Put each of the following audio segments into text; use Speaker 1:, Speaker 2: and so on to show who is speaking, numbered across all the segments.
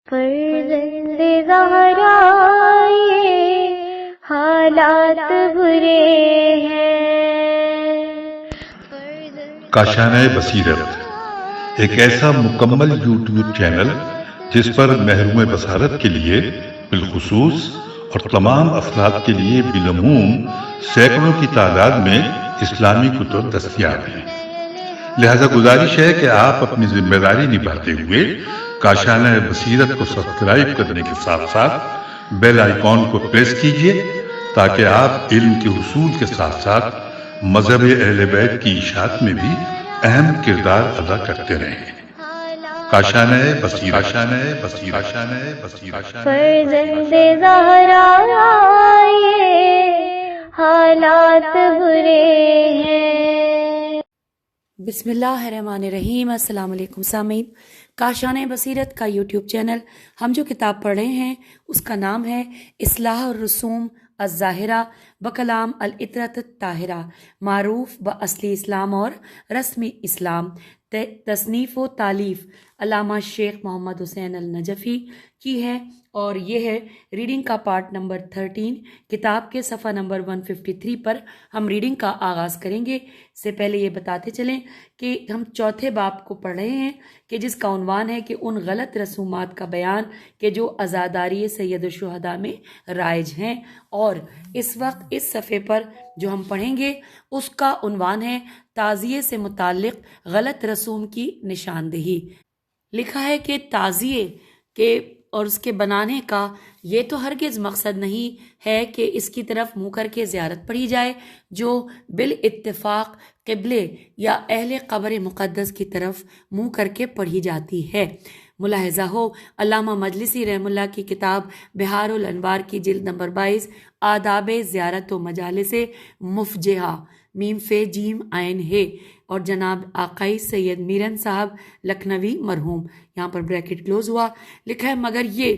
Speaker 1: فرزند زہرا یہ حالات برے ہیں۔
Speaker 2: کاشانہ بصیرت ایک ایسا مکمل یوٹیوب چینل جس پر محروم بصارت کے لیے بالخصوص اور تمام افراد کے لیے بالعموم سینکڑوں کی تعداد میں اسلامی کتب دستیاب ہیں۔ لہذا گزارش ہے کہ آپ اپنی ذمہ داری نبھاتے ہوئے کاشانہ بصیرت کو سبسکرائب کرنے کے ساتھ ساتھ بیل آئیکن کو پریس کیجیے تاکہ آپ علم کے حصول کے ساتھ ساتھ مذہب اہل بیت کی اشاعت میں بھی اہم کردار ادا کرتے رہیں۔ کاشانہ بصیرت۔
Speaker 1: فرزند زہرا یہ حالات برے ہیں۔
Speaker 3: بسم اللہ الرحمن الرحیم۔ السلام علیکم سامعین، کاشانہ بصیرت کا یوٹیوب چینل ہم جو کتاب پڑھ رہے ہیں اس کا نام ہے اصلاح الرسوم الظاہرہ بکلام العطرۃ الطاہرہ، معروف باصلی اسلام اور رسمی اسلام، تصنیف و تالیف علامہ شیخ محمد حسین النجفی کی ہے، اور یہ ہے ریڈنگ کا پارٹ نمبر 13۔ کتاب کے صفحہ نمبر 153 پر ہم ریڈنگ کا آغاز کریں گے۔ اس سے پہلے یہ بتاتے چلیں کہ ہم چوتھے باب کو پڑھ رہے ہیں کہ جس کا عنوان ہے کہ ان غلط رسومات کا بیان کہ جو عزاداری سید الشہداء میں رائج ہیں، اور اس وقت اس صفحے پر جو ہم پڑھیں گے اس کا عنوان ہے تعزیے سے متعلق غلط رسوم کی نشاندہی۔ لکھا ہے کہ تعزیے کے اور اس کے بنانے کا یہ تو ہرگز مقصد نہیں ہے کہ اس کی طرف منہ کر کے زیارت پڑھی جائے جو بالاتفاق قبلے یا اہل قبر مقدس کی طرف منہ کر کے پڑھی جاتی ہے۔ ملاحظہ ہو علامہ مجلسی رحم اللہ کی کتاب بہار الانوار کی جلد نمبر 22 آداب زیارت و مجالس مفجعہ میم فے جیم عین ہے، اور جناب آقائی سید میرن صاحب لکھنوی مرحوم، یہاں پر بریکٹ کلوز ہوا، لکھا ہے مگر یہ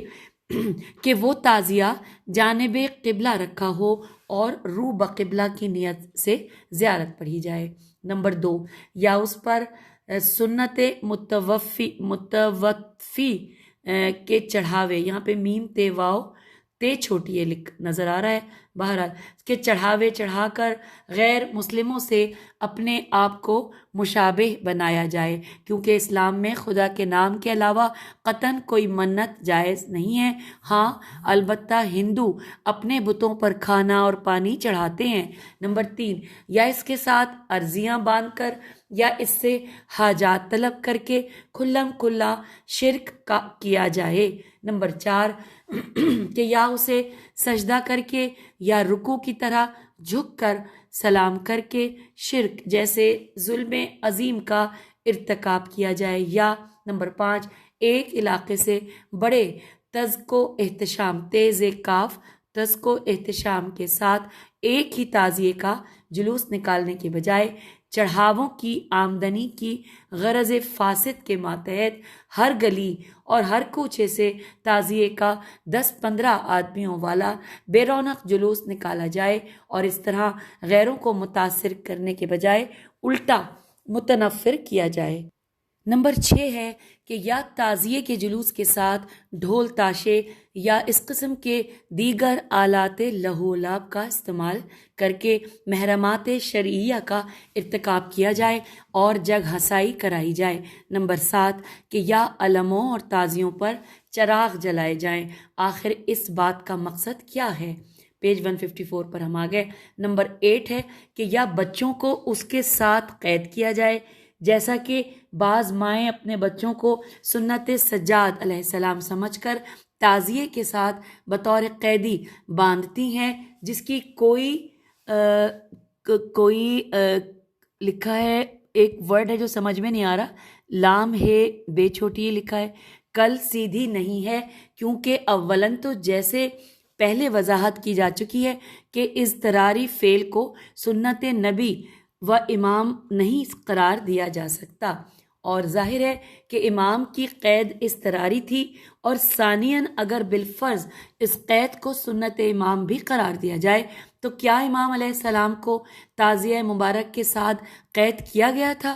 Speaker 3: کہ وہ تعزیہ جانب قبلہ رکھا ہو اور رو بقبلہ کی نیت سے زیارت پڑھی جائے۔ نمبر 2، یا اس پر سنت متوفی کے چڑھاوے، یہاں پہ میم تے واو تے چھوٹی ہے نظر آ رہا ہے، بہرحال کے چڑھاوے چڑھا کر غیر مسلموں سے اپنے آپ کو مشابہ بنایا جائے، کیونکہ اسلام میں خدا کے نام کے علاوہ قطعاً کوئی منت جائز نہیں ہے۔ ہاں البتہ ہندو اپنے بتوں پر کھانا اور پانی چڑھاتے ہیں۔ نمبر 3، یا اس کے ساتھ عرضیاں باندھ کر یا اس سے حاجات طلب کر کے کھلم کھلا شرک کیا جائے۔ نمبر 4، کہ یا اسے سجدہ کر کے یا رکوع کی طرح جھک کر سلام کر کے شرک جیسے ظلم عظیم کا ارتکاب کیا جائے، یا نمبر 5، ایک علاقے سے بڑے تزک و احتشام تیز کاف تزک و احتشام کے ساتھ ایک ہی تعزیے کا جلوس نکالنے کے بجائے چڑھاووں کی آمدنی کی غرض فاسد کے ماتحت ہر گلی اور ہر کوچے سے تعزیے کا 10-15 آدمیوں والا بے رونق جلوس نکالا جائے، اور اس طرح غیروں کو متاثر کرنے کے بجائے الٹا متنفر کیا جائے۔ نمبر 6 ہے کہ یا تعزیے کے جلوس کے ساتھ ڈھول تاشے یا اس قسم کے دیگر آلات لہو لعب کا استعمال کر کے محرمات شرعیہ کا ارتکاب کیا جائے اور جگ ہسائی کرائی جائے۔ نمبر 7، کہ یا علموں اور تعزیوں پر چراغ جلائے جائیں۔ آخر اس بات کا مقصد کیا ہے؟ پیج 154 پر ہم آ گئے۔ نمبر 8 ہے کہ یا بچوں کو اس کے ساتھ قید کیا جائے، جیسا کہ بعض مائیں اپنے بچوں کو سنت سجاد علیہ السلام سمجھ کر تعزیے کے ساتھ بطور قیدی باندھتی ہیں، جس کی کوئی لکھا ہے، ایک ورڈ ہے جو سمجھ میں نہیں آ رہا، لام ہے بے چھوٹی لکھا ہے، کل سیدھی نہیں ہے، کیونکہ اولاً تو جیسے پہلے وضاحت کی جا چکی ہے کہ اضطراری فعل کو سنت نبی و امام نہیں قرار دیا جا سکتا، اور ظاہر ہے کہ امام کی قید اضطراری تھی، اور ثانیاً اگر بالفرض اس قید کو سنت امام بھی قرار دیا جائے تو کیا امام علیہ السلام کو تعزیہ مبارک کے ساتھ قید کیا گیا تھا؟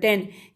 Speaker 3: 10,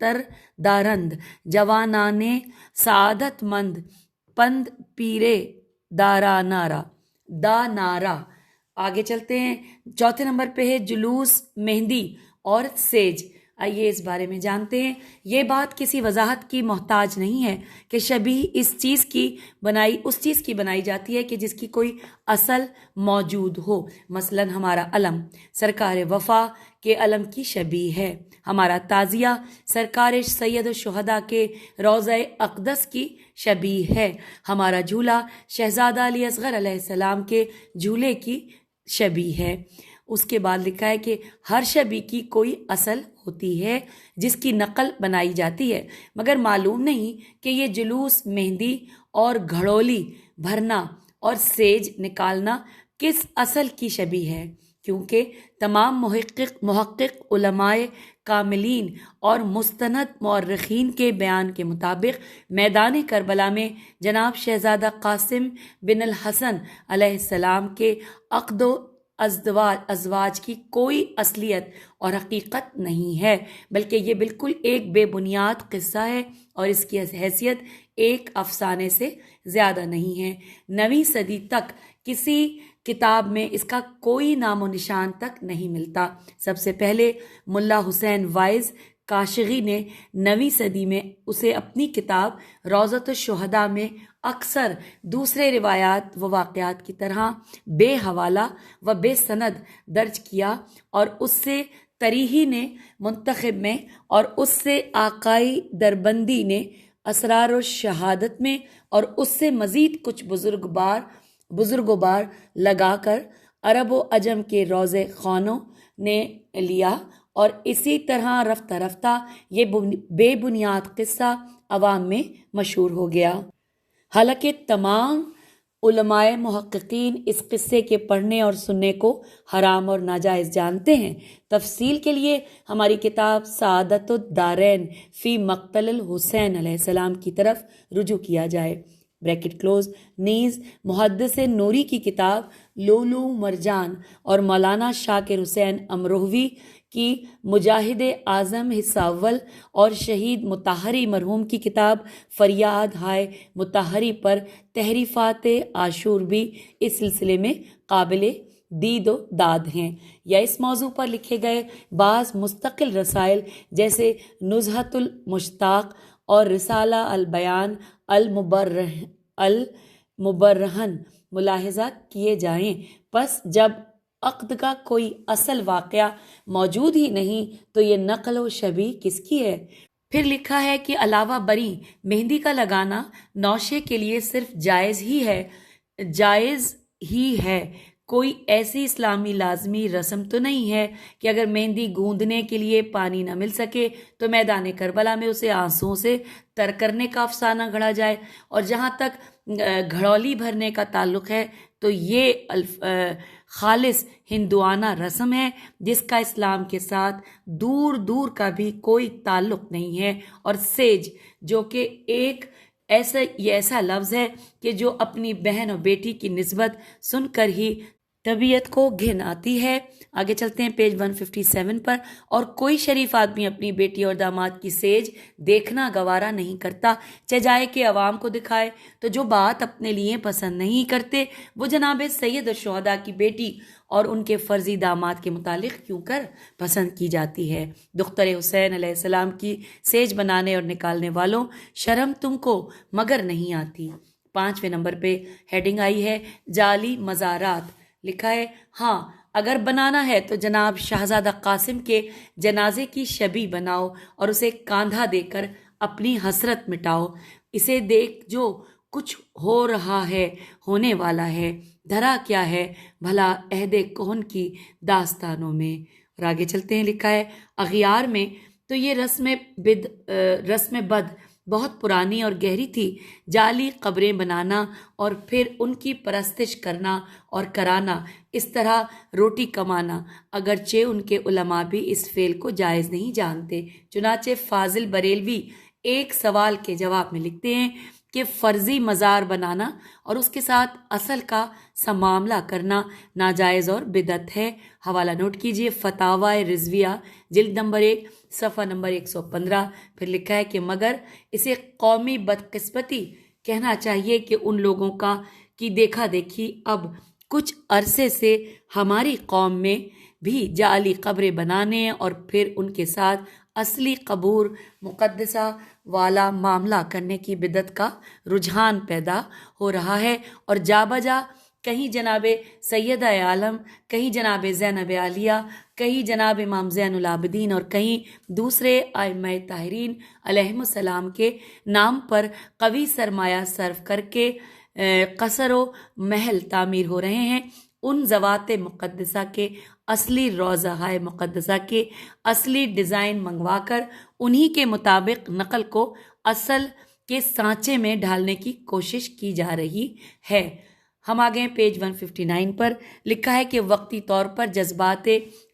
Speaker 3: اتر دارند جوانان سعادت مند پند پیرے دانارا. آگے چلتے ہیں، چوتھے نمبر پہ ہے جلوس مہندی اور سیج. آئیے اس بارے میں جانتے ہیں. یہ بات کسی وضاحت کی محتاج نہیں ہے کہ شبیہ اس چیز کی بنائی جاتی ہے کہ جس کی کوئی اصل موجود ہو. مثلا ہمارا علم سرکار وفا کے علم کی شبیہ ہے، ہمارا تعزیہ سرکار سید الشہداء کے روضہ اقدس کی شبیہ ہے، ہمارا جھولا شہزادہ علی اصغر علیہ السلام کے جھولے کی شبیہ ہے. اس کے بعد لکھا ہے کہ ہر شبیہ کی کوئی اصل ہوتی ہے جس کی نقل بنائی جاتی ہے، مگر معلوم نہیں کہ یہ جلوس مہندی اور گھڑولی بھرنا اور سیج نکالنا کس اصل کی شبیہ ہے، کیونکہ تمام محقق علماء کاملین اور مستند مورخین کے بیان کے مطابق میدان کربلا میں جناب شہزادہ قاسم بن الحسن علیہ السلام کے عقد و ازواج کی کوئی اصلیت اور حقیقت نہیں ہے، بلکہ یہ بالکل ایک بے بنیاد قصہ ہے اور اس کی حیثیت ایک افسانے سے زیادہ نہیں ہے. 9ویں صدی تک کسی کتاب میں اس کا کوئی نام و نشان تک نہیں ملتا. سب سے پہلے ملا حسین وائز کاشغی نے 9ویں صدی میں اسے اپنی کتاب روضۃ الشہداء میں اکثر دوسرے روایات و واقعات کی طرح بے حوالہ و بے سند درج کیا، اور اس سے تریہی نے منتخب میں اور اس سے آقائی دربندی نے اسرار الشہادت میں اور اس سے مزید کچھ بزرگ بار لگا کر عرب و عجم کے روضے خوانوں نے لیا، اور اسی طرح رفتہ رفتہ یہ بے بنیاد قصہ عوام میں مشہور ہو گیا. حالانکہ تمام علماء محققین اس قصے کے پڑھنے اور سننے کو حرام اور ناجائز جانتے ہیں. تفصیل کے لیے ہماری کتاب سعادت الدارین فی مقتل الحسین علیہ السلام کی طرف رجوع کیا جائے. Bracket close. نیز محدث نوری کی کتاب لولو مرجان اور مولانا شاکر حسین امروہوی کی مجاہد اعظم حصہ اول اور شہید مطہری مرحوم کی کتاب فریاد ہائے مطہری پر تحریفات عاشور بھی اس سلسلے میں قابل دید و داد ہیں، یا اس موضوع پر لکھے گئے بعض مستقل رسائل جیسے نزہۃ المشتاق اور رسالہ البیان المبرہن ملاحظہ کیے جائیں. پس جب عقد کا کوئی اصل واقعہ موجود ہی نہیں تو یہ نقل و شبیہ کس کی ہے؟ پھر لکھا ہے کہ علاوہ بری مہندی کا لگانا نوشے کے لیے صرف جائز ہی ہے، کوئی ایسی اسلامی لازمی رسم تو نہیں ہے کہ اگر مہندی گوندنے کے لیے پانی نہ مل سکے تو میدان کربلا میں اسے آنسوؤں سے تر کرنے کا افسانہ گھڑا جائے. اور جہاں تک گھڑولی بھرنے کا تعلق ہے تو یہ خالص ہندوانہ رسم ہے جس کا اسلام کے ساتھ دور دور کا بھی کوئی تعلق نہیں ہے. اور سیج جو کہ یہ ایسا لفظ ہے کہ جو اپنی بہن اور بیٹی کی نسبت سن کر ہی طبیعت کو گھن آتی ہے. آگے چلتے ہیں پیج 157 پر. اور کوئی شریف آدمی اپنی بیٹی اور داماد کی سیج دیکھنا گوارا نہیں کرتا، چاہے کہ عوام کو دکھائے. تو جو بات اپنے لیے پسند نہیں کرتے وہ جناب سید الشہداء کی بیٹی اور ان کے فرزی داماد کے متعلق کیوں کر پسند کی جاتی ہے؟ دختر حسین علیہ السلام کی سیج بنانے اور نکالنے والوں، شرم تم کو مگر نہیں آتی. 5ویں نمبر پہ ہیڈنگ آئی ہے جعلی مزارات. لکھا ہے ہاں اگر بنانا ہے تو جناب شہزادہ قاسم کے جنازے کی شبیہ بناؤ اور اسے کاندھا دے کر اپنی حسرت مٹاؤ. اسے دیکھ جو کچھ ہو رہا ہے ہونے والا ہے، دھرا کیا ہے بھلا عہد کہن کی داستانوں میں. اور آگے چلتے ہیں. لکھا ہے اغیار میں تو یہ رسم بد بہت پرانی اور گہری تھی. جعلی قبریں بنانا اور پھر ان کی پرستش کرنا اور کرانا، اس طرح روٹی کمانا، اگرچہ ان کے علماء بھی اس فعل کو جائز نہیں جانتے. چنانچہ فاضل بریلوی ایک سوال کے جواب میں لکھتے ہیں کہ فرضی مزار بنانا اور اس کے ساتھ اصل کا معاملہ کرنا ناجائز اور بدعت ہے۔ حوالہ نوٹ کیجئے، فتاوی رضویہ جلد نمبر 1 صفحہ نمبر 115۔ پھر لکھا ہے کہ مگر اسے قومی بدقسمتی کہنا چاہیے کہ ان لوگوں کی دیکھا دیکھی اب کچھ عرصے سے ہماری قوم میں بھی جعلی قبریں بنانے اور پھر ان کے ساتھ اصلی قبور مقدسہ والا معاملہ کرنے کی بدعت کا رجحان پیدا ہو رہا ہے، اور جا بجا کہیں جناب سیدہ عالم، کہیں جناب زینب عالیہ، کہیں جناب امام زین العابدین اور کہیں دوسرے ائمہ طاہرین علیہم السلام کے نام پر قوی سرمایہ صرف کر کے قصر و محل تعمیر ہو رہے ہیں۔ ان ذوات مقدسہ کے اصلی روضہ مقدسہ کے اصلی ڈیزائن منگوا کر انہی کے مطابق نقل کو اصل کے سانچے میں ڈھالنے کی کوشش کی جا رہی ہے۔ ہم آگے ہیں پیج 159 پر، لکھا ہے کہ وقتی طور پر جذبات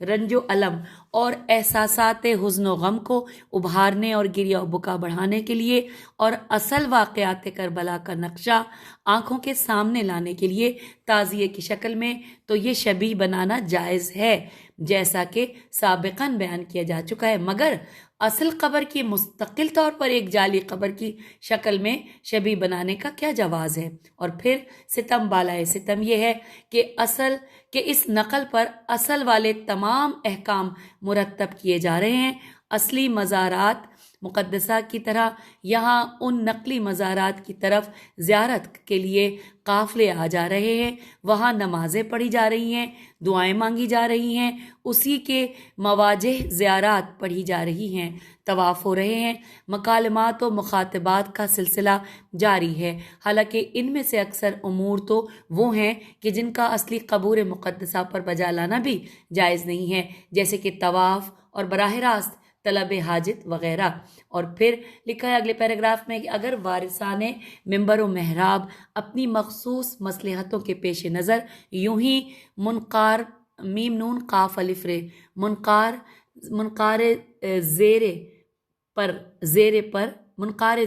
Speaker 3: رنج و الم اور احساسات حزن و غم کو ابھارنے اور گریہ و بکا بڑھانے کے لیے اور اصل واقعات کربلا کا نقشہ آنکھوں کے سامنے لانے کے لیے تعزیے کی شکل میں تو یہ شبیہ بنانا جائز ہے، جیسا کہ سابقاً بیان کیا جا چکا ہے، مگر اصل قبر کی مستقل طور پر ایک جعلی قبر کی شکل میں شبیہ بنانے کا کیا جواز ہے؟ اور پھر ستم بالائے ستم یہ ہے کہ اس نقل پر اصل والے تمام احکام مرتب کیے جا رہے ہیں۔ اصلی مزارات مقدسہ کی طرح یہاں ان نقلی مزارات کی طرف زیارت کے لیے قافلے آ جا رہے ہیں، وہاں نمازیں پڑھی جا رہی ہیں، دعائیں مانگی جا رہی ہیں، اسی کے مواجہ زیارات پڑھی جا رہی ہیں، طواف ہو رہے ہیں، مکالمات و مخاطبات کا سلسلہ جاری ہے، حالانکہ ان میں سے اکثر امور تو وہ ہیں کہ جن کا اصلی قبور مقدسہ پر بجا لانا بھی جائز نہیں ہے، جیسے کہ طواف اور براہ راست طلب حاجت وغیرہ۔ اور پھر لکھا ہے اگلے پیراگراف میں کہ اگر وارثان منبر و محراب اپنی مخصوص مصلحتوں کے پیش نظر یوں ہی منقار میم نون قاف الف ر منقار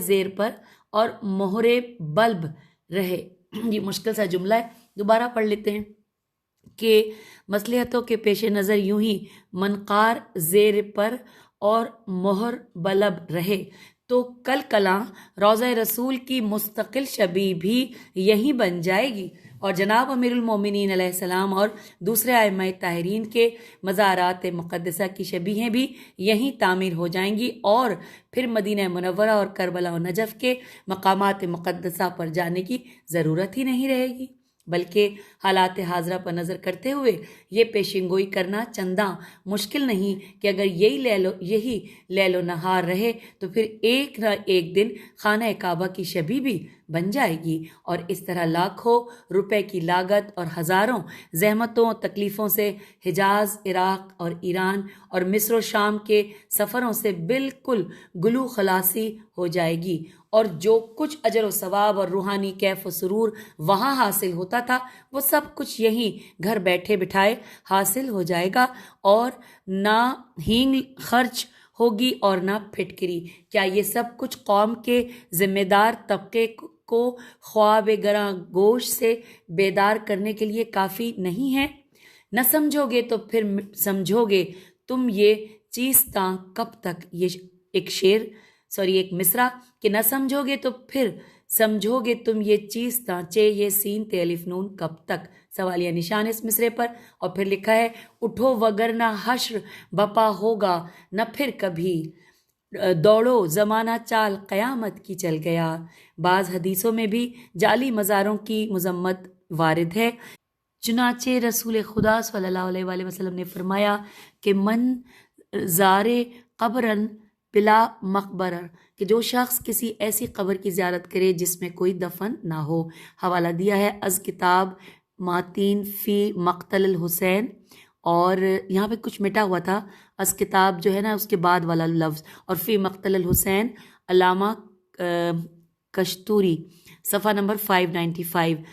Speaker 3: زیر پر اور مہر بلب رہے، یہ مشکل سا جملہ ہے، دوبارہ پڑھ لیتے ہیں کہ مصلحتوں کے پیش نظر یوں ہی منقار زیر پر اور مہر بلب رہے تو کل کلاں روضہ رسول کی مستقل شبیہ بھی یہی بن جائے گی، اور جناب امیر المومنین علیہ السلام اور دوسرے ائمہ طاہرین کے مزارات مقدسہ کی شبیہیں بھی یہیں تعمیر ہو جائیں گی، اور پھر مدینہ منورہ اور کربلا و نجف کے مقامات مقدسہ پر جانے کی ضرورت ہی نہیں رہے گی۔ بلکہ حالات حاضرہ پر نظر کرتے ہوئے یہ پیشن گوئی کرنا چنداں مشکل نہیں کہ اگر یہی لیل و نہار رہے تو پھر ایک نہ ایک دن خانہ کعبہ کی شبیہ بھی بن جائے گی، اور اس طرح لاکھوں روپے کی لاگت اور ہزاروں زحمتوں تکلیفوں سے حجاز، عراق اور ایران اور مصر و شام کے سفروں سے بالکل گلو خلاصی ہو جائے گی، اور جو کچھ اجر و ثواب اور روحانی کیف و سرور وہاں حاصل ہوتا تھا وہ سب کچھ یہیں گھر بیٹھے بٹھائے حاصل ہو جائے گا، اور نہ ہینگ خرچ ہوگی اور نہ پھٹکری۔ کیا یہ سب کچھ قوم کے ذمہ دار طبقے کو خواب گراں گوش سے بیدار کرنے کے لیے کافی نہیں ہے؟ نہ سمجھو گے تو پھر سمجھو گے تم یہ چیز تاں کب تک، یہ ایک مصرع کہ نہ سمجھو گے تو پھر سمجھو گے تم یہ چیز تاں چے یہ سین تے الف نون کب تک، سوالیہ نشان اس مصرے پر۔ اور پھر لکھا ہے اٹھو وگرنہ حشر بپا ہوگا نہ پھر کبھی، دوڑو زمانہ چال قیامت کی چل گیا۔ بعض حدیثوں میں بھی جعلی مزاروں کی مذمت وارد ہے، چنانچہ رسول خدا صلی اللہ علیہ وآلہ وسلم نے فرمایا کہ من زارے قبرن بلا مقبرہ، کہ جو شخص کسی ایسی قبر کی زیارت کرے جس میں کوئی دفن نہ ہو۔ حوالہ دیا ہے از کتاب ماتین فی مقتل الحسین، اور یہاں پہ کچھ مٹا ہوا تھا، از کتاب جو ہے نا اس کے بعد والا لفظ، اور فی مقتل الحسین علامہ کشتوری صفحہ نمبر 595۔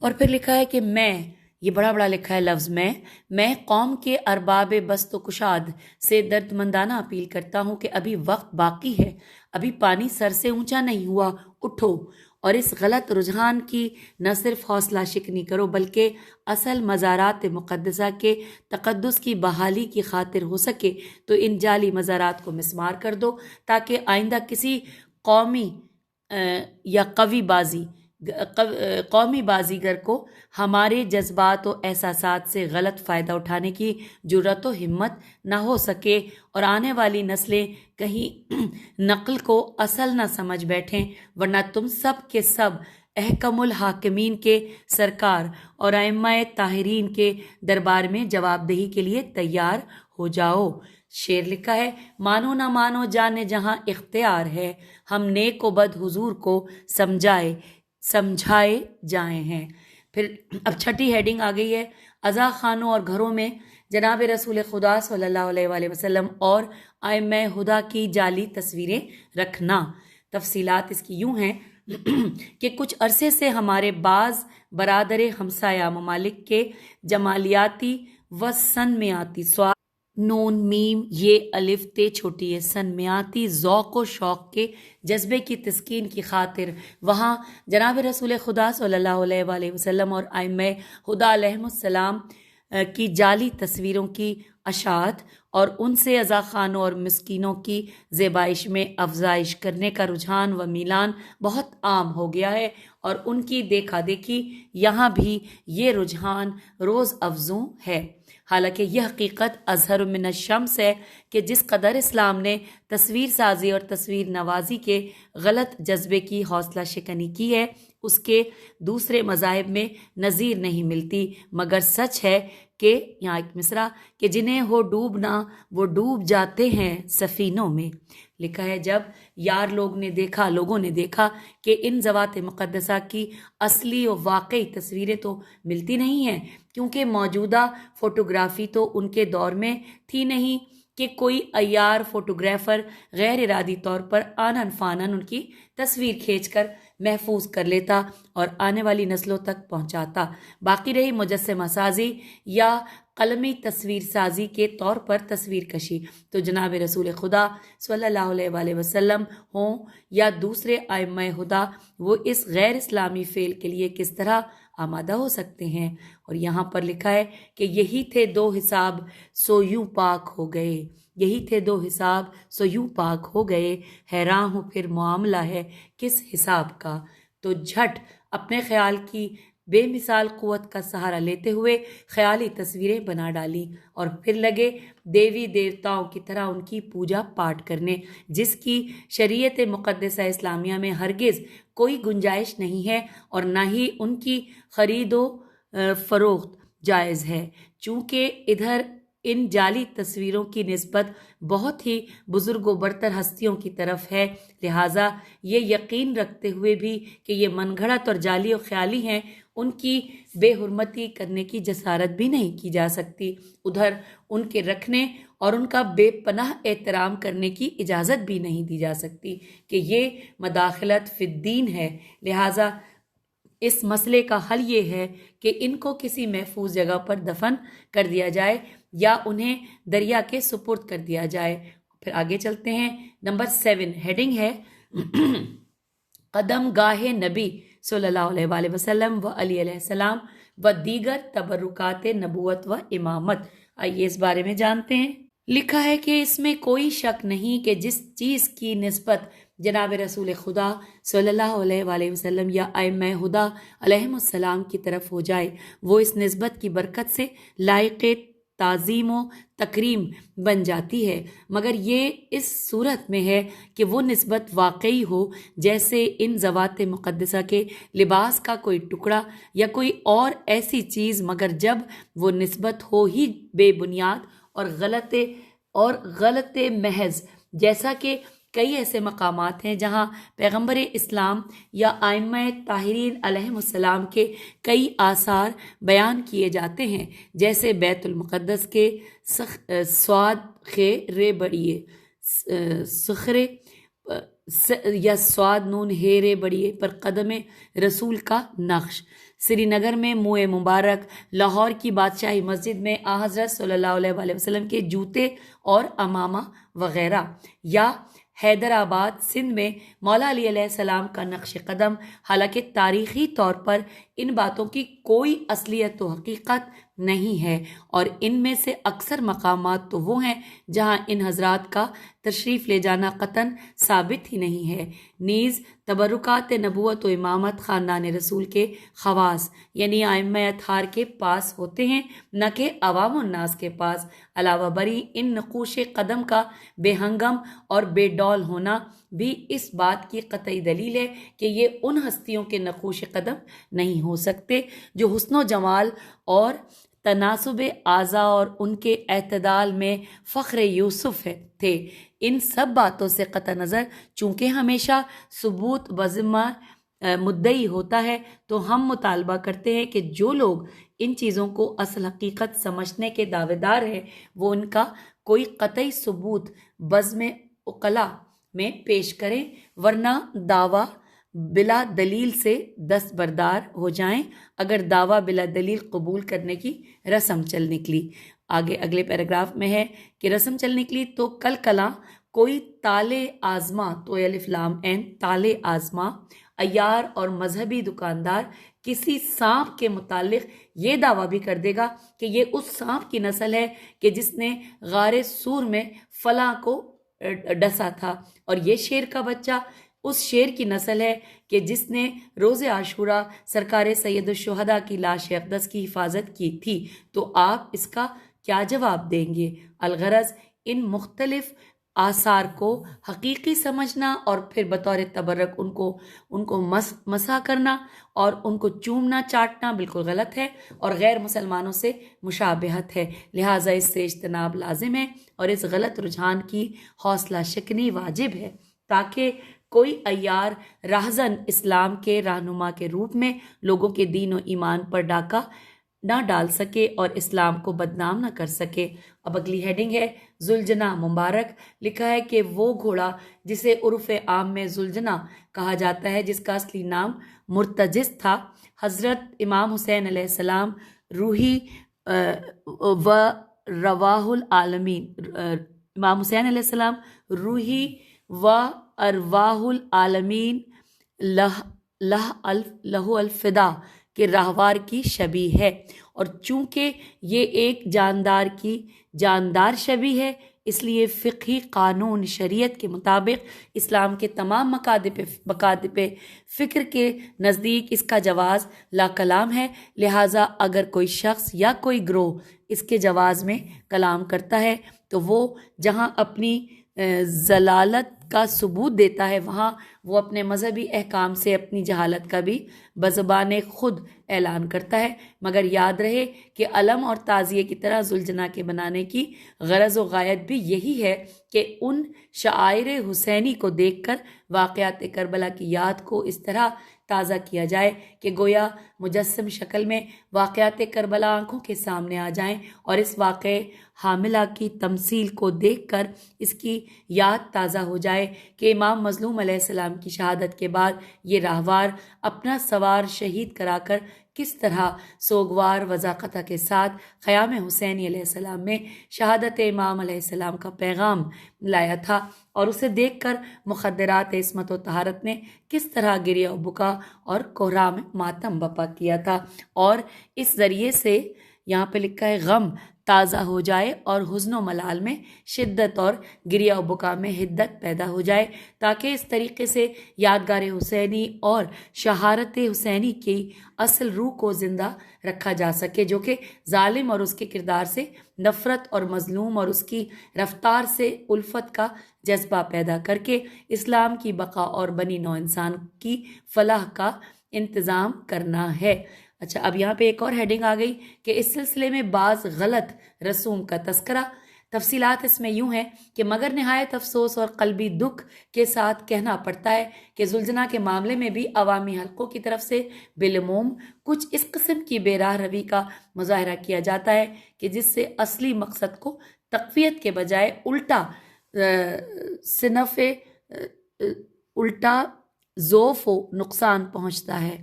Speaker 3: اور پھر لکھا ہے کہ میں، یہ بڑا لکھا ہے لفظ میں قوم کے ارباب بست و کشاد سے درد مندانہ اپیل کرتا ہوں کہ ابھی وقت باقی ہے، ابھی پانی سر سے اونچا نہیں ہوا، اٹھو اور اس غلط رجحان کی نہ صرف حوصلہ شکنی کرو بلکہ اصل مزارات مقدسہ کے تقدس کی بحالی کی خاطر ہو سکے تو ان جعلی مزارات کو مسمار کر دو، تاکہ آئندہ کسی قومی یا قومی بازیگر کو ہمارے جذبات و احساسات سے غلط فائدہ اٹھانے کی جرأت و ہمت نہ ہو سکے، اور آنے والی نسلیں کہیں نقل کو اصل نہ سمجھ بیٹھیں، ورنہ تم سب کے سب احکم الحاکمین کے سرکار اور ائمہ طاہرین کے دربار میں جواب دہی کے لیے تیار ہو جاؤ۔ شعر لکھا ہے، مانو نہ مانو جانے جہاں اختیار ہے، ہم نیک و بد حضور کو سمجھائے جائیں ہیں۔ پھر اب چھٹی ہیڈنگ آ گئی ہے، عزا خانوں اور گھروں میں جناب رسول خدا صلی اللہ علیہ وآلہ وسلم اور ائمہ ہدیٰ کی جعلی تصویریں رکھنا۔ تفصیلات اس کی یوں ہیں کہ کچھ عرصے سے ہمارے بعض برادر ہمسایہ ممالک کے جمالیاتی و سنمیاتی سواد نون میم یہ الف تے چھوٹی ہے سنمیاتی ذوق و شوق کے جذبے کی تسکین کی خاطر وہاں جناب رسول خدا صلی اللہ علیہ وآلہ وسلم اور ائمہ ہدیٰ علیہم السلام کی جعلی تصویروں کی اشاعت اور ان سے عزا خانوں اور مسکینوں کی زیبائش میں افزائش کرنے کا رجحان و میلان بہت عام ہو گیا ہے، اور ان کی دیکھا دیکھی یہاں بھی یہ رجحان روز افزوں ہے۔ حالانکہ یہ حقیقت اظہر من الشمس ہے کہ جس قدر اسلام نے تصویر سازی اور تصویر نوازی کے غلط جذبے کی حوصلہ شکنی کی ہے اس کے دوسرے مذاہب میں نظیر نہیں ملتی، مگر سچ ہے کہ یہاں ایک مصرع کہ جنہیں ہو ڈوبنا وہ ڈوب جاتے ہیں سفینوں میں۔ لکھا ہے، جب لوگوں نے دیکھا کہ ان ذوات مقدسہ کی اصلی و واقعی تصویریں تو ملتی نہیں ہیں، کیونکہ موجودہ فوٹوگرافی تو ان کے دور میں تھی نہیں کہ کوئی عیار فوٹوگرافر غیر ارادی طور پر آنن فانن ان کی تصویر کھینچ کر محفوظ کر لیتا اور آنے والی نسلوں تک پہنچاتا۔ باقی رہی مجسمہ سازی یا قلمی تصویر سازی کے طور پر تصویر کشی، تو جناب رسول خدا صلی اللہ علیہ وآلہ وسلم ہوں یا دوسرے ائمہ ہدیٰ وہ اس غیر اسلامی فعل کے لیے کس طرح آمادہ ہو سکتے ہیں۔ اور یہاں پر لکھا ہے کہ یہی تھے دو حساب سو یوں پاک ہو گئے، یہی تھے دو حساب سو یوں پاک ہو گئے، حیران ہوں پھر معاملہ ہے کس حساب کا۔ تو جھٹ اپنے خیال کی بے مثال قوت کا سہارا لیتے ہوئے خیالی تصویریں بنا ڈالی اور پھر لگے دیوی دیوتاؤں کی طرح ان کی پوجا پاٹ کرنے، جس کی شریعت مقدسہ اسلامیہ میں ہرگز کوئی گنجائش نہیں ہے اور نہ ہی ان کی خرید و فروخت جائز ہے، چونکہ ادھر ان جعلی تصویروں کی نسبت بہت ہی بزرگ و برتر ہستیوں کی طرف ہے، لہٰذا یہ یقین رکھتے ہوئے بھی کہ یہ من گھڑت اور جعلی و خیالی ہیں ان کی بے حرمتی کرنے کی جسارت بھی نہیں کی جا سکتی، ادھر ان کے رکھنے اور ان کا بے پناہ احترام کرنے کی اجازت بھی نہیں دی جا سکتی کہ یہ مداخلت فی الدین ہے۔ لہٰذا اس مسئلے کا حل یہ ہے کہ ان کو کسی محفوظ جگہ پر دفن کر دیا جائے یا انہیں دریا کے سپرد کر دیا جائے۔ پھر آگے چلتے ہیں، نمبر 7 ہیڈنگ ہے قدم گاہ نبی صلی اللہ علیہ وآلہ وسلم و علی علیہ السلام و دیگر تبرکات نبوت و امامت۔ آئیے اس بارے میں جانتے ہیں۔ لکھا ہے کہ اس میں کوئی شک نہیں کہ جس چیز کی نسبت جناب رسول خدا صلی اللہ علیہ وآلہ وسلم یا ائمہ ہدیٰ علیہم السلام کی طرف ہو جائے وہ اس نسبت کی برکت سے لائق تعظیم و تکریم بن جاتی ہے، مگر یہ اس صورت میں ہے کہ وہ نسبت واقعی ہو، جیسے ان ذوات مقدسہ کے لباس کا کوئی ٹکڑا یا کوئی اور ایسی چیز، مگر جب وہ نسبت ہو ہی بے بنیاد اور غلط محض، جیسا کہ کئی ایسے مقامات ہیں جہاں پیغمبر اسلام یا ائمہ طاہرین علیہم السلام کے کئی آثار بیان کیے جاتے ہیں، جیسے بیت المقدس کے سواد خے بڑیے سخرے یا سواد نون ہیرے بڑیے پر قدم رسول کا نقش، سری نگر میں منہ مبارک، لاہور کی بادشاہی مسجد میں حضرت صلی اللہ علیہ وآلہ وسلم کے جوتے اور امامہ وغیرہ، یا حیدرآباد سندھ میں مولا علی علیہ السلام کا نقش قدم، حالانکہ تاریخی طور پر ان باتوں کی کوئی اصلیت و حقیقت نہیں ہے، اور ان میں سے اکثر مقامات تو وہ ہیں جہاں ان حضرات کا تشریف لے جانا قطعاً ثابت ہی نہیں ہے۔ نیز تبرکات نبوت و امامت خاندان رسول کے خواص یعنی ائمہ اطہار کے پاس ہوتے ہیں، نہ کہ عوام الناس کے پاس۔ علاوہ بری ان نقوش قدم کا بے ہنگم اور بے ڈول ہونا بھی اس بات کی قطعی دلیل ہے کہ یہ ان ہستیوں کے نقوش قدم نہیں ہو سکتے جو حسن و جمال اور تناسب اعضاء اور ان کے اعتدال میں فخر یوسف تھے۔ ان سب باتوں سے قطع نظر چونکہ ہمیشہ ثبوت بذمہ مدعی ہوتا ہے، تو ہم مطالبہ کرتے ہیں کہ جو لوگ ان چیزوں کو اصل حقیقت سمجھنے کے دعوے دار ہیں وہ ان کا کوئی قطعی ثبوت بزم عقلاء میں پیش کریں، ورنہ دعویٰ بلا دلیل سے دستبردار ہو جائیں اگر دعویٰ بلا دلیل قبول کرنے کی رسم چل نکلی۔ آگے اگلے پیراگراف میں ہے کہ رسم چل نکلی تو کل کلاں کوئی تالے آزما، تو الف لام عین تالے آزما عیار اور مذہبی دکاندار کسی سانپ کے متعلق یہ دعویٰ بھی کر دے گا کہ یہ اس سانپ کی نسل ہے کہ جس نے غار سور میں فلاں کو ڈسا تھا، اور یہ شیر کا بچہ اس شیر کی نسل ہے کہ جس نے روز عاشوراء سرکار سید الشہداء کی لاش اقدس کی حفاظت کی تھی، تو آپ اس کا کیا جواب دیں گے؟ الغرض ان مختلف آثار کو حقیقی سمجھنا اور پھر بطور تبرک ان کو مسح کرنا اور ان کو چومنا چاٹنا بالکل غلط ہے اور غیر مسلمانوں سے مشابہت ہے، لہٰذا اس سے اجتناب لازم ہے اور اس غلط رجحان کی حوصلہ شکنی واجب ہے، تاکہ کوئی عیار راہزن اسلام کے رہنما کے روپ میں لوگوں کے دین و ایمان پر ڈاکہ نہ ڈال سکے اور اسلام کو بدنام نہ کر سکے۔ اب اگلی ہیڈنگ ہے ذوالجناح مبارک۔ لکھا ہے کہ وہ گھوڑا جسے عرف عام میں ذوالجناح کہا جاتا ہے، جس کا اصلی نام مرتجز تھا، حضرت امام حسین علیہ السلام روحی و رواح العالمین، امام حسین علیہ السلام روحی و ارواح العالمین لہ الفدا کے راہوار کی شبیہ ہے، اور چونکہ یہ ایک جاندار کی جاندار شبیہ ہے اس لیے فقہی قانون شریعت کے مطابق اسلام کے تمام مکاتب فکر کے نزدیک اس کا جواز لا کلام ہے، لہٰذا اگر کوئی شخص یا کوئی گروہ اس کے جواز میں کلام کرتا ہے تو وہ جہاں اپنی ضلالت کا ثبوت دیتا ہے وہاں وہ اپنے مذہبی احکام سے اپنی جہالت کا بھی بزبان خود اعلان کرتا ہے، مگر یاد رہے کہ علم اور تعزیے کی طرح ذوالجناح کے بنانے کی غرض و غایت بھی یہی ہے کہ ان شعائر حسینی کو دیکھ کر واقعات کربلا کی یاد کو اس طرح تازہ کیا جائے کہ گویا مجسم شکل میں واقعات کربلا آنکھوں کے سامنے آ جائیں، اور اس واقع حاملہ کی تمثیل کو دیکھ کر اس کی یاد تازہ ہو جائے کہ امام مظلوم علیہ السلام کی شہادت کے بعد یہ راہوار اپنا سوار شہید کرا کر کس طرح سوگوار وضاقتہ کے ساتھ خیام حسینی علیہ السلام میں شہادت امام علیہ السلام کا پیغام لایا تھا، اور اسے دیکھ کر مخدرات عصمت و طہارت نے کس طرح گریہ و بکا اور کوہرام ماتم بپا کیا تھا، اور اس ذریعے سے یہاں پہ لکھا ہے غم تازہ ہو جائے اور حزن و ملال میں شدت اور گریہ و بکا میں حدت پیدا ہو جائے، تاکہ اس طریقے سے یادگار حسینی اور شہارت حسینی کی اصل روح کو زندہ رکھا جا سکے، جو کہ ظالم اور اس کے کردار سے نفرت اور مظلوم اور اس کی رفتار سے الفت کا جذبہ پیدا کر کے اسلام کی بقا اور بنی نوع انسان کی فلاح کا انتظام کرنا ہے۔ اچھا، اب یہاں پہ ایک اور ہیڈنگ آ گئی کہ اس سلسلے میں بعض غلط رسوم کا تذکرہ۔ تفصیلات اس میں یوں ہیں کہ مگر نہایت افسوس اور قلبی دکھ کے ساتھ کہنا پڑتا ہے کہ ذوالجناح کے معاملے میں بھی عوامی حلقوں کی طرف سے بالعموم کچھ اس قسم کی بے راہ روی کا مظاہرہ کیا جاتا ہے کہ جس سے اصلی مقصد کو تقویت کے بجائے الٹا ضعف و نقصان پہنچتا ہے۔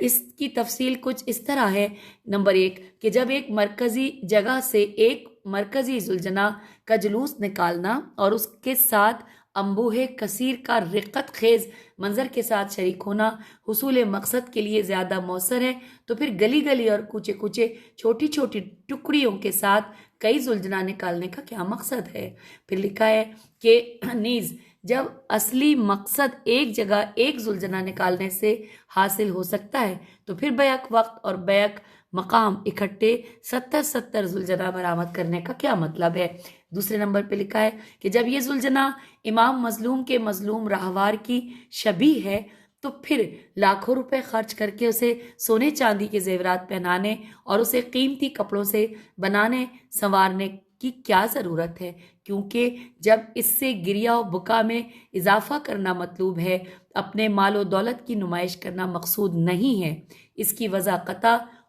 Speaker 3: اس کی تفصیل کچھ اس طرح ہے۔ نمبر 1 کہ جب ایک مرکزی جگہ سے ایک مرکزی ذوالجناح کا جلوس نکالنا اور اس کے ساتھ انبوہ کثیر کا رقت خیز منظر کے ساتھ شریک ہونا حصول مقصد کے لیے زیادہ مؤثر ہے، تو پھر گلی گلی اور کوچے کوچے چھوٹی چھوٹی ٹکڑیوں کے ساتھ کئی زلجنا نکالنے کا کیا مقصد ہے؟ پھر لکھا ہے کہ نیز جب اصلی مقصد ایک جگہ ایک زلجنا نکالنے سے حاصل ہو سکتا ہے تو پھر بیک وقت اور بیک مقام اکٹھے 70 زلجنا برآمد کرنے کا کیا مطلب ہے؟ دوسرے نمبر پہ لکھا ہے کہ جب یہ زلجنا امام مظلوم کے مظلوم راہوار کی شبیہ ہے تو پھر لاکھوں روپے خرچ کر کے اسے سونے چاندی کے زیورات پہنانے اور اسے قیمتی کپڑوں سے بنانے سنوارنے کی کیا ضرورت ہے؟ کیونکہ جب اس سے گریہ و بکا میں اضافہ کرنا مطلوب ہے، اپنے مال و دولت کی نمائش کرنا مقصود نہیں ہے۔ اس کی وضاحت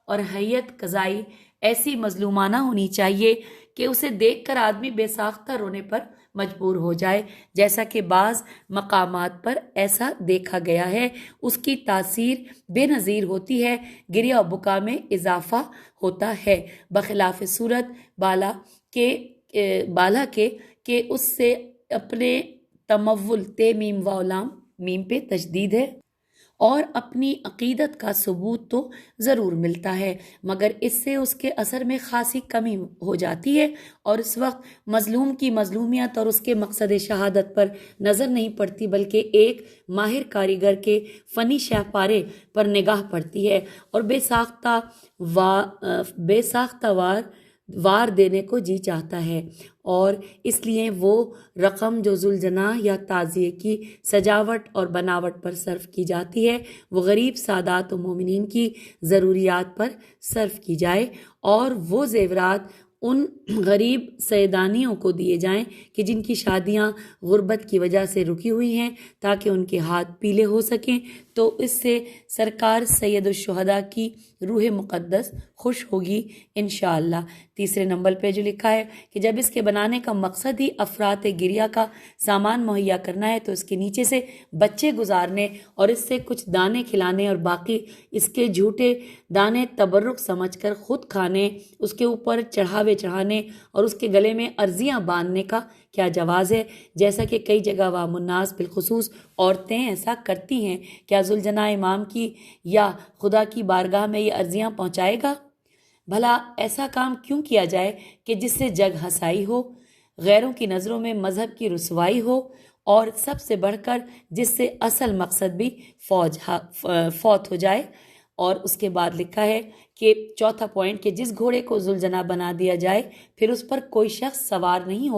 Speaker 3: اور حیت قضائی ایسی مظلومانہ ہونی چاہیے کہ اسے دیکھ کر آدمی بے ساختہ رونے پر مجبور ہو جائے، جیسا کہ بعض مقامات پر ایسا دیکھا گیا ہے۔ اس کی تاثیر بے نظیر ہوتی ہے، گریہ و بکا میں اضافہ ہوتا ہے، بخلاف صورت بالا کے کہ اس سے اپنے تمول تے میم و لام میم پہ تشدید ہے اور اپنی عقیدت کا ثبوت تو ضرور ملتا ہے، مگر اس سے اس کے اثر میں خاصی کمی ہو جاتی ہے اور اس وقت مظلوم کی مظلومیت اور اس کے مقصد شہادت پر نظر نہیں پڑتی، بلکہ ایک ماہر کاریگر کے فنی شاہپارے پر نگاہ پڑتی ہے اور بے ساختہ وار دینے کو جی چاہتا ہے، اور اس لیے وہ رقم جو زلجنا یا تعزیے کی سجاوٹ اور بناوٹ پر صرف کی جاتی ہے وہ غریب سادات و مومنین کی ضروریات پر صرف کی جائے، اور وہ زیورات ان غریب سیدانیوں کو دیے جائیں کہ جن کی شادیاں غربت کی وجہ سے رکی ہوئی ہیں، تاکہ ان کے ہاتھ پیلے ہو سکیں، تو اس سے سرکار سید الشہداء کی روح مقدس خوش ہوگی انشاءاللہ۔ تیسرے نمبر پہ جو لکھا ہے کہ جب اس کے بنانے کا مقصد ہی افراط گریہ کا سامان مہیا کرنا ہے تو اس کے نیچے سے بچے گزارنے اور اس سے کچھ دانے کھلانے اور باقی اس کے جھوٹے دانے تبرک سمجھ کر خود کھانے، اس کے اوپر چڑھاوے چڑھانے اور اس کے گلے میں عرضیاں باندھنے کا کیا جواز ہے؟ جیسا کہ کئی جگہ عوام الناس بالخصوص عورتیں ایسا کرتی ہیں، کیا ذوالجناح امام کی یا خدا کی بارگاہ میں یہ عرضیاں پہنچائے گا؟ بھلا ایسا کام کیوں کیا جائے کہ جس سے جگ ہنسائی ہو، غیروں کی نظروں میں مذہب کی رسوائی ہو، اور سب سے بڑھ کر جس سے اصل مقصد بھی فوت ہو جائے؟ اور اس کے بعد لکھا ہے کہ چوتھا پوائنٹ کہ جس گھوڑے کو ذوالجناح بنا دیا جائے پھر اس پر کوئی شخص سوار نہیں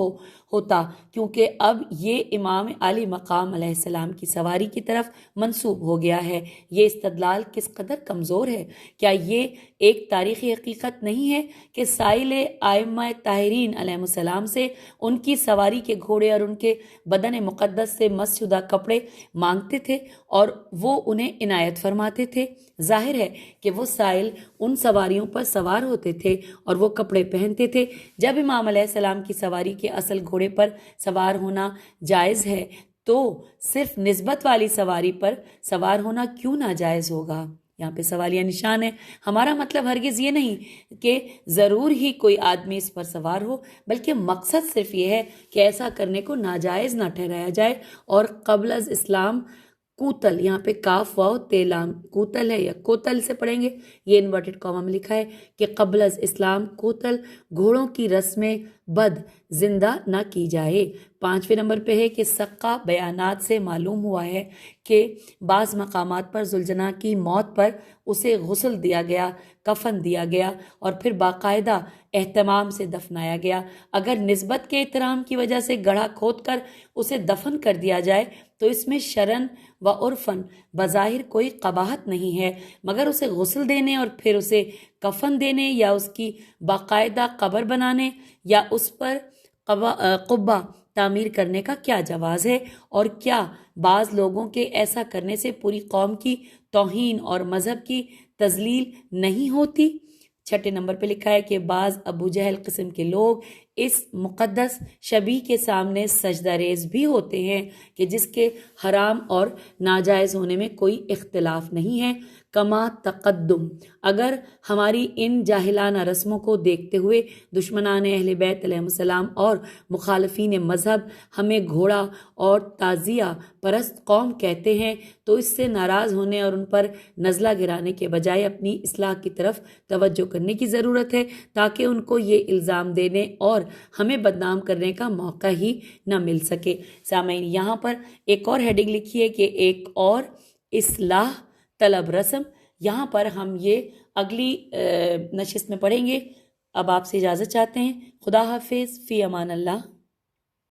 Speaker 3: ہوتا، کیونکہ اب یہ امام عالی مقام علیہ السلام کی سواری کی طرف منسوب ہو گیا ہے۔ یہ استدلال کس قدر کمزور ہے! کیا یہ ایک تاریخی حقیقت نہیں ہے کہ سائل ائمہ طاہرین علیہ السلام سے ان کی سواری کے گھوڑے اور ان کے بدن مقدس سے مس شدہ کپڑے مانگتے تھے اور وہ انہیں عنایت فرماتے تھے؟ ظاہر ہے کہ وہ سائل ان سواریوں پر سوار ہوتے تھے اور وہ کپڑے پہنتے تھے۔ جب امام علیہ السلام کی سواری کے اصل گھوڑے پر سوار ہونا جائز ہے تو صرف نسبت والی سواری پر سوار ہونا کیوں ناجائز ہوگا؟ یہاں پہ سوالیہ نشان ہے۔ ہمارا مطلب ہرگز یہ نہیں کہ ضرور ہی کوئی آدمی اس پر سوار ہو، بلکہ مقصد صرف یہ ہے کہ ایسا کرنے کو ناجائز نہ ٹھہرایا جائے، اور قبل از اسلام کوتل، یہاں پہ کاف واو تیلام کوتل ہے یا کوتل سے پڑھیں گے، یہ انورٹڈ کاما میں لکھا ہے کہ قبل از اسلام کوتل گھوڑوں کی رسم بد زندہ نہ کی جائے۔ 5ویں نمبر پہ ہے کہ سقہ بیانات سے معلوم ہوا ہے کہ بعض مقامات پر ذوالجناح کی موت پر اسے غسل دیا گیا، کفن دیا گیا اور پھر باقاعدہ اہتمام سے دفنایا گیا۔ اگر نسبت کے احترام کی وجہ سے گڑھا کھود کر اسے دفن کر دیا جائے تو اس میں شرعاً و عرفاً بظاہر کوئی قباحت نہیں ہے، مگر اسے غسل دینے اور پھر اسے کفن دینے یا اس کی باقاعدہ قبر بنانے یا اس پر قبہ تعمیر کرنے کا کیا جواز ہے؟ اور کیا بعض لوگوں کے ایسا کرنے سے پوری قوم کی توہین اور مذہب کی تذلیل نہیں ہوتی؟ 6 نمبر پہ لکھا ہے کہ بعض ابو جہل قسم کے لوگ اس مقدس شبیہ کے سامنے سجدہ ریز بھی ہوتے ہیں کہ جس کے حرام اور ناجائز ہونے میں کوئی اختلاف نہیں ہے۔ کما تقدم، اگر ہماری ان جاہلانہ رسموں کو دیکھتے ہوئے دشمنان اہل بیت علیہ السلام اور مخالفین مذہب ہمیں گھوڑا اور تعزیہ پرست قوم کہتے ہیں تو اس سے ناراض ہونے اور ان پر نزلہ گرانے کے بجائے اپنی اصلاح کی طرف توجہ کرنے کی ضرورت ہے، تاکہ ان کو یہ الزام دینے اور ہمیں بدنام کرنے کا موقع ہی نہ مل سکے۔ سامعین، یہاں پر ایک اور ہیڈنگ لکھی ہے کہ ایک اور اصلاح طلب رسم، یہاں پر ہم یہ اگلی نشست میں پڑھیں گے۔ اب آپ سے اجازت چاہتے ہیں۔ خدا حافظ، فی امان اللہ۔